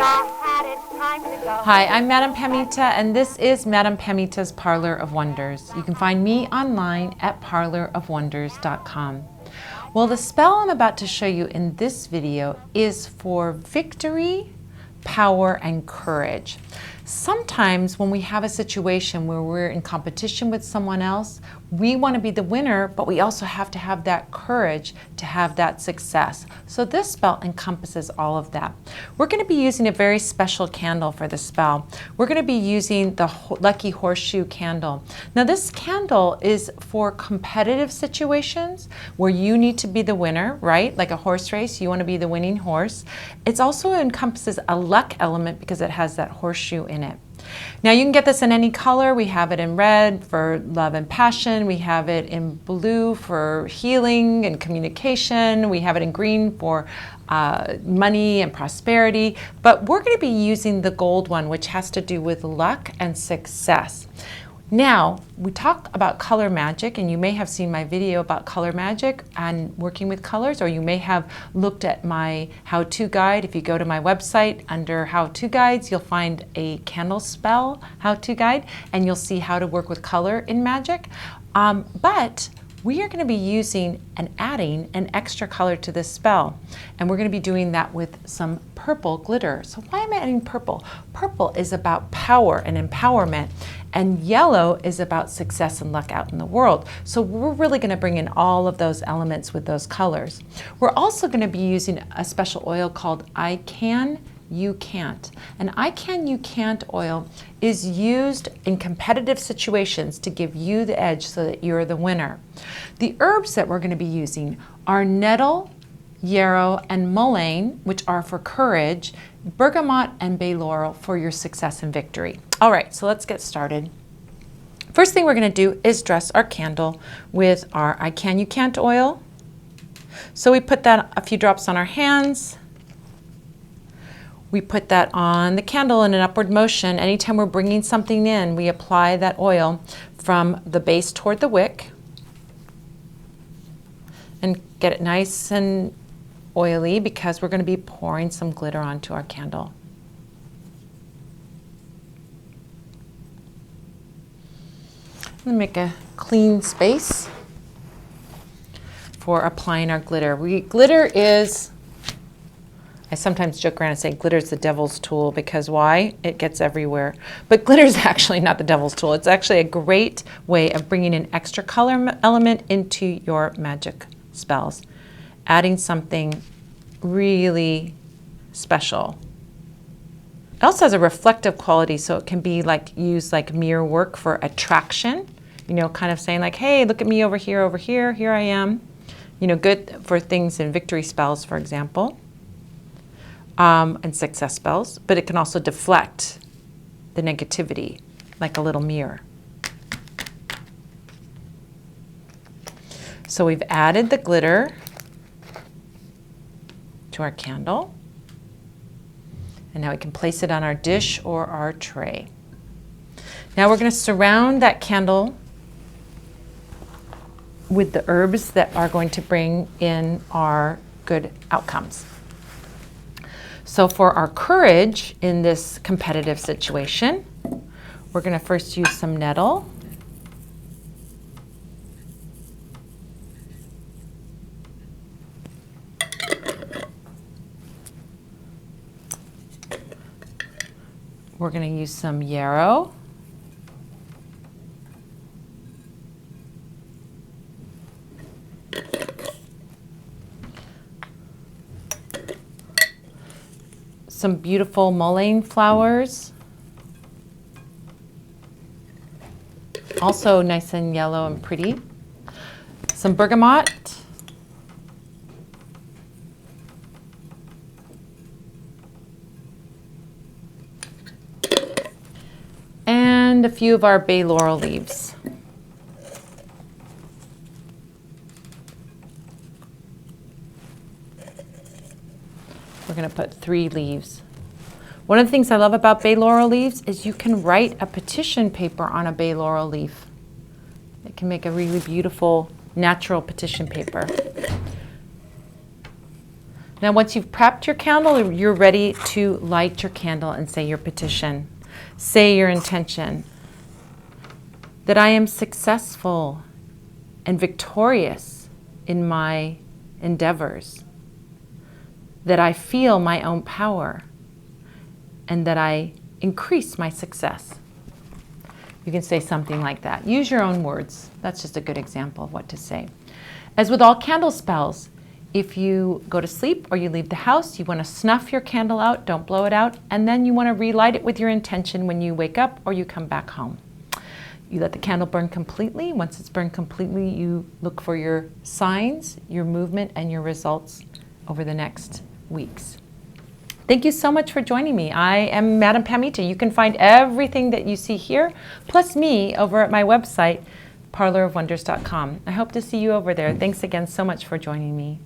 Hi, I'm Madame Pamita, and this is Madame Pamita's Parlor of Wonders. You can find me online at parlorofwonders.com. Well, the spell I'm about to show you in this video is for victory, power, and courage. Sometimes when we have a situation where we're in competition with someone else, we want to be the winner, but we also have to have that courage to have that success. So this spell encompasses all of that. We're going to be using a very special candle for the spell. We're going to be using the Lucky Horseshoe Candle. Now this candle is for competitive situations where you need to be the winner, right? Like a horse race, you want to be the winning horse. It also encompasses a luck element because it has that horseshoe in it. Now you can get this in any color. We have it in red for love and passion. We have it in blue for healing and communication. We have it in green for money and prosperity. But we're going to be using the gold one, which has to do with luck and success. Now, we talk about color magic, and you may have seen my video about color magic and working with colors, or you may have looked at my how-to guide. If you go to my website under how-to guides, you'll find a candle spell how-to guide, and you'll see how to work with color in magic. But we are going to be using and adding an extra color to this spell, and we're going to be doing that with some purple glitter. So why am I adding purple? Purple is about power and empowerment, and yellow is about success and luck out in the world. So we're really going to bring in all of those elements with those colors. We're also going to be using a special oil called I Can, You Can't. And I Can, You Can't oil is used in competitive situations to give you the edge so that you're the winner. The herbs that we're going to be using are nettle, yarrow, and mullein, which are for courage, bergamot, and bay laurel for your success and victory. All right, so let's get started. First thing we're going to do is dress our candle with our I Can, You Can't oil. So we put that a few drops on our hands. We put that on the candle in an upward motion. Anytime we're bringing something in, we apply that oil from the base toward the wick and get it nice and oily because we're going to be pouring some glitter onto our candle. I'm going to make a clean space for applying our glitter. Glitter is, I sometimes joke around and say glitter is the devil's tool because why? It gets everywhere. But glitter is actually not the devil's tool. It's actually a great way of bringing an extra color element into your magic spells, adding something really special. It also has a reflective quality, so it can be like used like mirror work for attraction, you know, kind of saying like, hey, look at me over here, here I am. You know, good for things in victory spells, for example. And success spells, but it can also deflect the negativity like a little mirror. So we've added the glitter to our candle, and now we can place it on our dish or our tray. Now we're going to surround that candle with the herbs that are going to bring in our good outcomes. So for our courage in this competitive situation, we're going to first use some nettle. We're going to use some yarrow. Some beautiful mullein flowers, also nice and yellow and pretty. Some bergamot. And a few of our bay laurel leaves. We're going to put 3 leaves. One of the things I love about bay laurel leaves is you can write a petition paper on a bay laurel leaf. It can make a really beautiful natural petition paper. Now, once you've prepped your candle, you're ready to light your candle and say your petition. Say your intention. That I am successful and victorious in my endeavors. That I feel my own power. And that I increase my success. You can say something like that. Use your own words. That's just a good example of what to say. As with all candle spells, if you go to sleep or you leave the house, you want to snuff your candle out, don't blow it out, and then you want to relight it with your intention when you wake up or you come back home. You let the candle burn completely. Once it's burned completely, you look for your signs, your movement, and your results over the next weeks. Thank you so much for joining me. I am Madam Pamita. You can find everything that you see here, plus me, over at my website, parlorofwonders.com. I hope to see you over there. Thanks again so much for joining me.